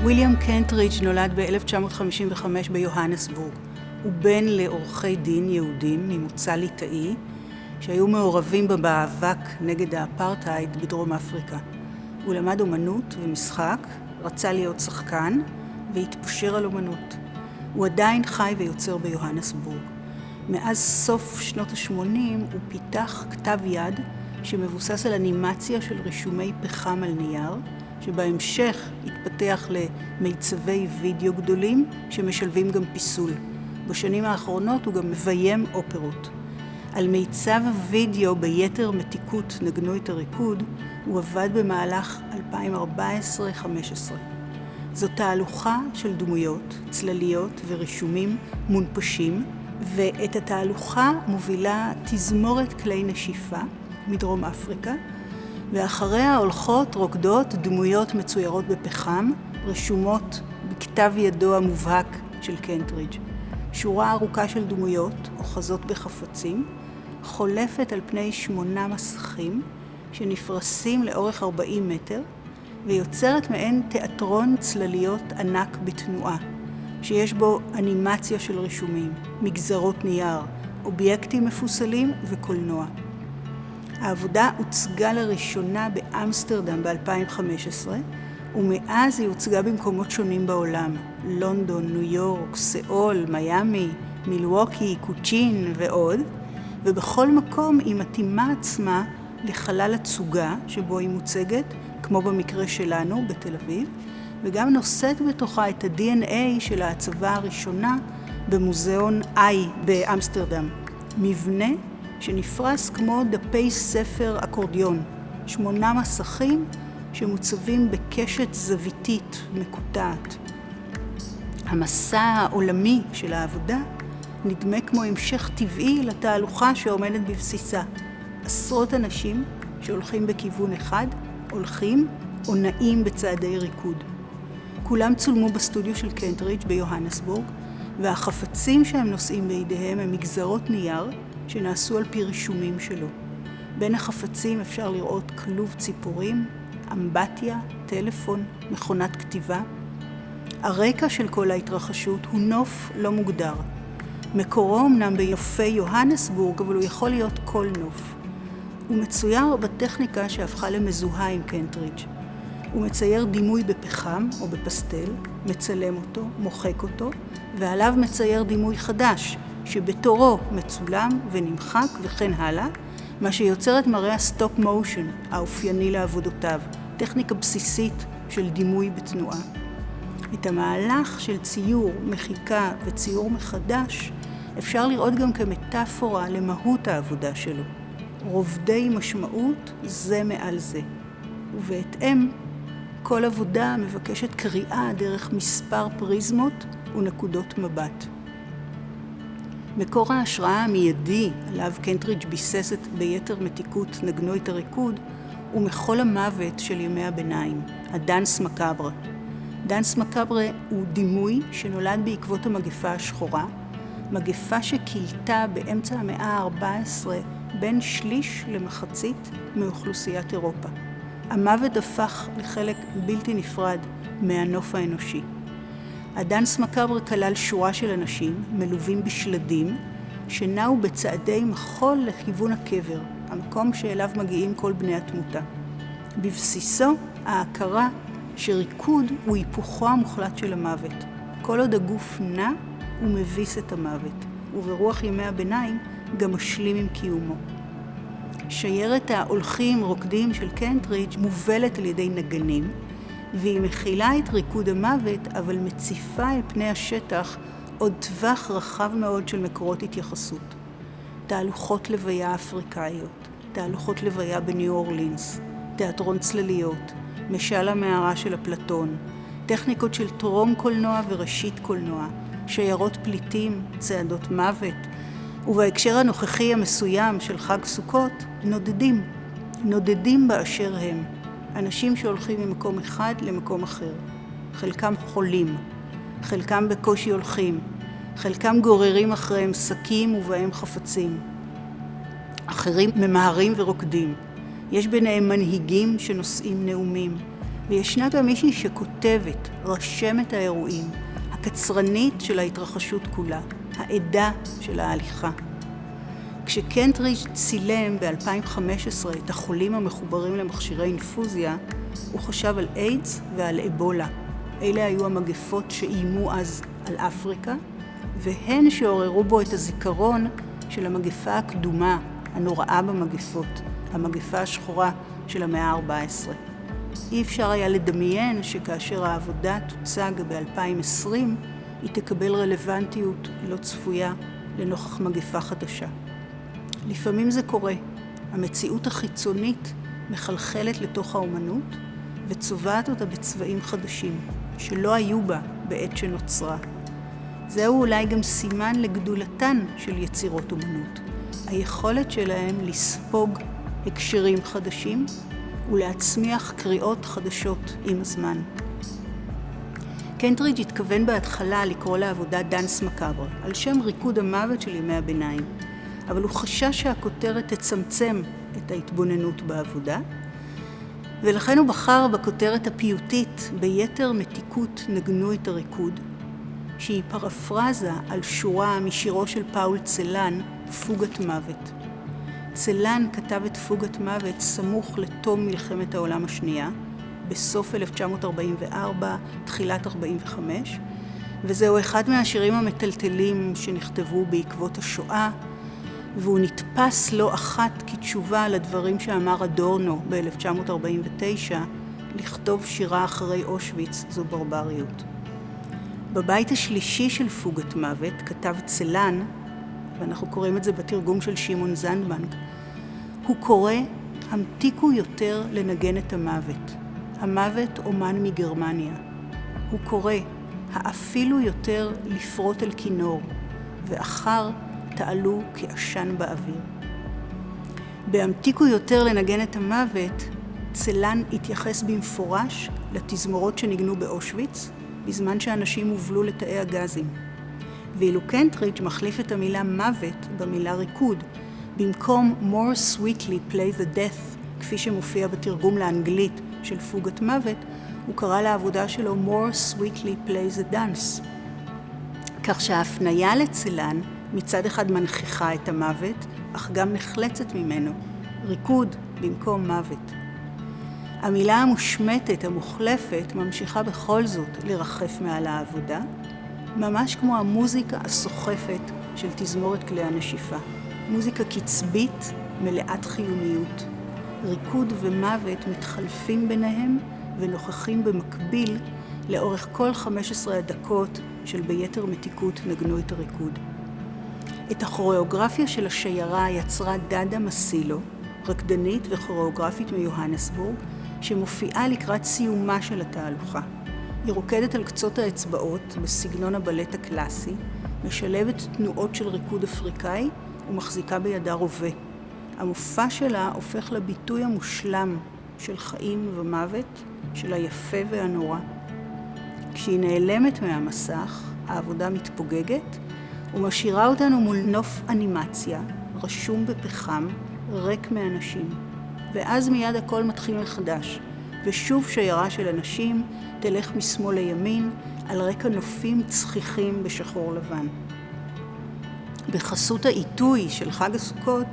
ויליאם קנטרידג' נולד ב-1955 ביוהנסבורג. הוא בן לעורכי דין יהודים ממוצא ליטאי, שהיו מעורבים במאבק נגד האפרטהייד בדרום אפריקה. הוא למד אומנות ומשחק, רצה להיות שחקן והתפשר על אומנות. הוא עדיין חי ויוצר ביוהנסבורג. מאז סוף שנות ה-80 הוא פיתח כתב יד שמבוסס על אנימציה של רישומי פחם על נייר, שבהמשך התפתח למיצבי וידאו גדולים שמשלבים גם פיסול. בשנים האחרונות הוא גם מביים אופרות. על מיצב הוידאו ביתר מתיקות נגנו את הריקוד, הוא עבד במהלך 2014-2015. זו תהלוכה של דמויות, צלליות ורישומים מונפשים, ואת התהלוכה מובילה תזמורת כלי נשיפה מדרום אפריקה, ואחריה הולכות רוקדות דמויות מצוירות בפחם, רשומות בכתב ידו המובהק של קנטרידג'. שורה ארוכה של דמויות אוחזות בחפצים, חולפת על פני 8 מסכים שנפרסים לאורך 40 מטר, ויוצרת מעין תיאטרון צלליות ענק בתנועה, שיש בו אנימציה של רישומים, מגזרות נייר, אובייקטים מפוסלים וקולנוע. העבודה הוצגה לראשונה באמסטרדם ב-2015, ומאז היא הוצגה במקומות שונים בעולם, לונדון, ניו יורק, סאול, מיאמי, מילווקי, קוצ'ין ועוד, ובכל מקום היא מתאימה עצמה לחלל הצוגה שבו היא מוצגת, כמו במקרה שלנו בתל אביב, וגם נושאת בתוכה את ה-DNA של ההצבה הראשונה במוזיאון איי באמסטרדם. מבנה שנפרס כמו דפי ספר אקורדיון, 8 מסכים שמוצבים בקשת זוויתית מקוטעת. המסע העולמי של העבודה נדמה כמו המשך טבעי לתהלוכה שעומדת בבסיסה. עשרות אנשים שהולכים בכיוון אחד, הולכים או נעים בצעדי ריקוד. כולם צולמו בסטודיו של קנטרידג' ביוהנסבורג, והחפצים שהם נושאים בידיהם הם מגזרות נייר שנעשו על פי רישומים שלו. בין החפצים אפשר לראות כלוב ציפורים, אמבטיה, טלפון, מכונת כתיבה. הרקע של כל ההתרחשות הוא נוף לא מוגדר. מקורו אמנם ביופי יוהנסבורג, אבל הוא יכול להיות כל נוף. הוא מצויר בטכניקה שהפכה למזוהה עם קנטרידג'. הוא מצייר דימוי בפחם או בפסטל, מצלם אותו, מוחק אותו, ועליו מצייר דימוי חדש, שבתורו מצולם ונמחק וכן הלאה, מה שיוצר את מראה הסטופ מושן האופייני לעבודותיו, טכניקה בסיסית של דימוי בתנועה. את המהלך של ציור, מחיקה וציור מחדש אפשר לראות גם כמטאפורה למהות העבודה שלו. רובדי משמעות זה מעל זה. ובהתאם, כל עבודה מבקשת קריאה דרך מספר פריזמות ונקודות מבט. מקור ההשראה המיידי עליו קנטרידג' ביסס ביתר מתיקות נגנו את הריקוד הוא מחול המוות של ימי הביניים, הדאנס מקאברה. דאנס מקאברה הוא דימוי שנולד בעקבות המגפה השחורה, מגפה שקילתה באמצע המאה ה-14 בין שליש למחצית מאוכלוסיית אירופה. המוות הפך לחלק בלתי נפרד מהנוף האנושי. הדאנס מקאברה כלל שורה של אנשים מלווים בשלדים שנעו בצעדי מחול לכיוון הקבר, המקום שאליו מגיעים כל בני התמותה. בבסיסו ההכרה שריקוד הוא היפוכו המוחלט של המוות. כל עוד הגוף נע הוא מביס את המוות, וברוח ימי הביניים גם משלים עם קיומו. שיירת ההולכים רוקדים של קנטרידג' מובלת על ידי נגנים, והיא מכילה את ריקוד המוות, אבל מציפה אל פני השטח עוד טווח רחב מאוד של מקורות התייחסות. תהלוכות לוויה אפריקאיות, תהלוכות לוויה בניו אורלינס, תיאטרון צלליות, משל המערה של אפלטון, טכניקות של טרום קולנוע וראשית קולנוע, שיירות פליטים, צעדות מוות, ובהקשר הנוכחי המסוים של חג סוכות, נודדים באשר הם, אנשים שהולכים ממקום אחד למקום אחר. חלקם חולים, חלקם בקושי הולכים, חלקם גוררים אחריהם שקים ובהם חפצים. אחרים ממהרים ורוקדים. יש ביניהם מנהיגים שנושאים נאומים, וישנה גם מישהי שכותבת, רשמת האירועים, הקצרנית של ההתרחשות כולה, העדה של ההליכה. כשקנטרידג' צילם ב-2015 את החולים המחוברים למכשירי אינפוזיה, הוא חשב על איידס ועל אבולה. אלה היו המגפות שאיימו אז על אפריקה, והן שעוררו בו את הזיכרון של המגפה הקדומה, הנוראה במגפות, המגפה השחורה של המאה ה-14. אי אפשר היה לדמיין שכאשר העבודה תוצג ב-2020, היא תקבל רלוונטיות לא צפויה לנוכח מגפה חדשה. לפעמים זה קורה. המציאות החיצונית מחלחלת לתוך האומנות וצובעת אותה בצבעים חדשים, שלא היו בה בעת שנוצרה. זהו אולי גם סימן לגדולתן של יצירות אומנות, היכולת שלהם לספוג הקשרים חדשים ולהצמיח קריאות חדשות עם הזמן. קנטרידג' התכוון בהתחלה לקרוא לעבודה דאנס מקאבר, על שם ריקוד המוות של ימי הביניים, אבל הוא חשש שהכותרת תצמצם את ההתבוננות בעבודה, ולכן הוא בחר בכותרת הפיוטית ביתר מתיקות נגנו את הריקוד, שהיא פרפרזה על שורה משירו של פאול צלן, פוגת מוות. צלן כתב את פוגת מוות סמוך לתום מלחמת העולם השנייה, בסוף 1944, תחילת 45, וזהו אחד מהשירים המטלטלים שנכתבו בעקבות השואה, והוא נתפס לא אחת כתשובה לדברים שאמר אדורנו ב-1949, לכתוב שירה אחרי אושוויץ זו ברבריות. בבית השלישי של פוגת מוות כתב צלן, ואנחנו קוראים את זה בתרגום של שמעון זנדבנק, הוא קורא, המתיקו יותר לנגן את המוות. המוות אומן מגרמניה. הוא קורא, האפילו יותר לפרוט על כינור, ואחר תעלו כעשן באוויר. בהמתיקו יותר לנגן את המוות, צלן התייחס במפורש לתזמורות שניגנו באושוויץ, בזמן שאנשים הובלו לתאי הגזים. ואילו קנטרידג' מחליף את המילה מוות במילה ריקוד, במקום more sweetly play the death, כפי שמופיע בתרגום לאנגלית של פוגת מוות, הוא קרא לעבודה שלו more sweetly play the dance. כך שההפניה לצלן מצד אחד מנכיחה את המוות, אך גם נחלצת ממנו, ריקוד במקום מוות. המילה המושמטת, המוחלפת, ממשיכה בכל זאת לרחף מעל העבודה, ממש כמו המוזיקה הסוחפת של תזמורת כלי הנשיפה. מוזיקה קצבית, מלאת חיוניות. ריקוד ומוות מתחלפים ביניהם ונוכחים במקביל לאורך כל 15 הדקות של ביתר מתיקות נגנו את הריקוד. את הכוריאוגרפיה של השיירה יצרה דדה מסילו, רקדנית וכוריאוגרפית מיוהנסבורג, שמופיעה לקראת סיומה של התהלוכה. היא רוקדת על קצות האצבעות בסגנון הבלט הקלאסי, משלבת תנועות של ריקוד אפריקאי ומחזיקה בידה רובה. המופע שלה הופך לביטוי המושלם של חיים ומוות, של היפה והנורא. כשהיא נעלמת מהמסך, העבודה מתפוגגת ומשאירה אותנו מול נוף אנימציה, רשום בפחם, ריק מאנשים. ואז מיד הכל מתחיל מחדש, ושוב שיירה של אנשים תלך משמאל לימין על רקע נופים צחיחים בשחור לבן. בחסות העיתוי של חג הסוכות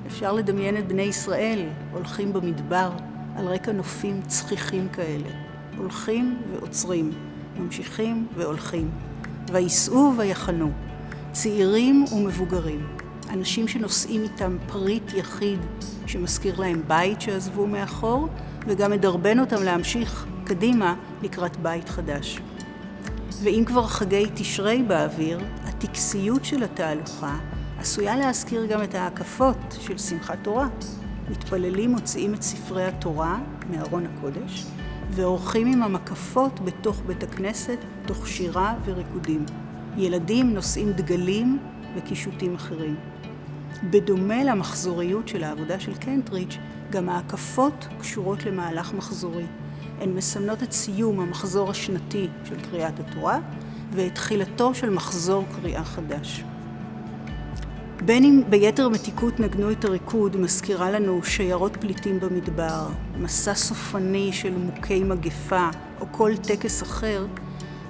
אפשר לדמיין את בני ישראל הולכים במדבר על רקע נופים צחיחים כאלה. הולכים ועוצרים, ממשיכים והולכים. וייסעו ויחנו, צעירים ומבוגרים. אנשים שנושאים איתם פריט יחיד שמזכיר להם בית שעזבו מאחור, וגם מדרבן אותם להמשיך קדימה לקראת בית חדש. ואם כבר חגי תשרי באוויר, הטקסיות של התהלוכה עשויה להזכיר גם את ההקפות של שמחת תורה. מתפללים מוציאים את ספרי התורה מארון הקודש, ועורכים עם המקפות בתוך בית הכנסת, תוך שירה וריקודים. ילדים נושאים דגלים וקישוטים אחרים. בדומה למחזוריות של העבודה של קנטרידג', גם ההקפות קשורות למהלך מחזורי. הן מסמנות את סיום המחזור השנתי של קריאת התורה, ואת תחילתו של מחזור קריאה חדש. בין אם ביתר מתיקות נגנו את הריקוד, מזכירה לנו שיירות פליטים במדבר, מסע סופני של מוכי מגפה או כל טקס אחר,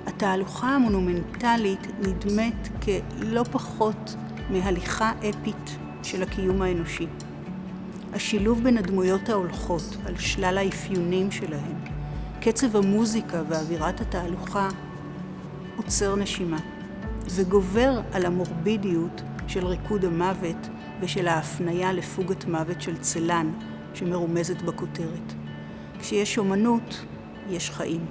התהלוכה המונומנטלית נדמת כלא פחות מהליכה אפית של הקיום האנושי. השילוב בין הדמויות ההולכות על שלל האפיונים שלהם, קצב המוזיקה ואווירת התהלוכה, עוצר נשימה וגובר על המורבידיות של ריקוד המוות ושל ההפניה לפוגת מוות של צלן שמרומזת בכותרת. כשיש אומנות, יש חיים.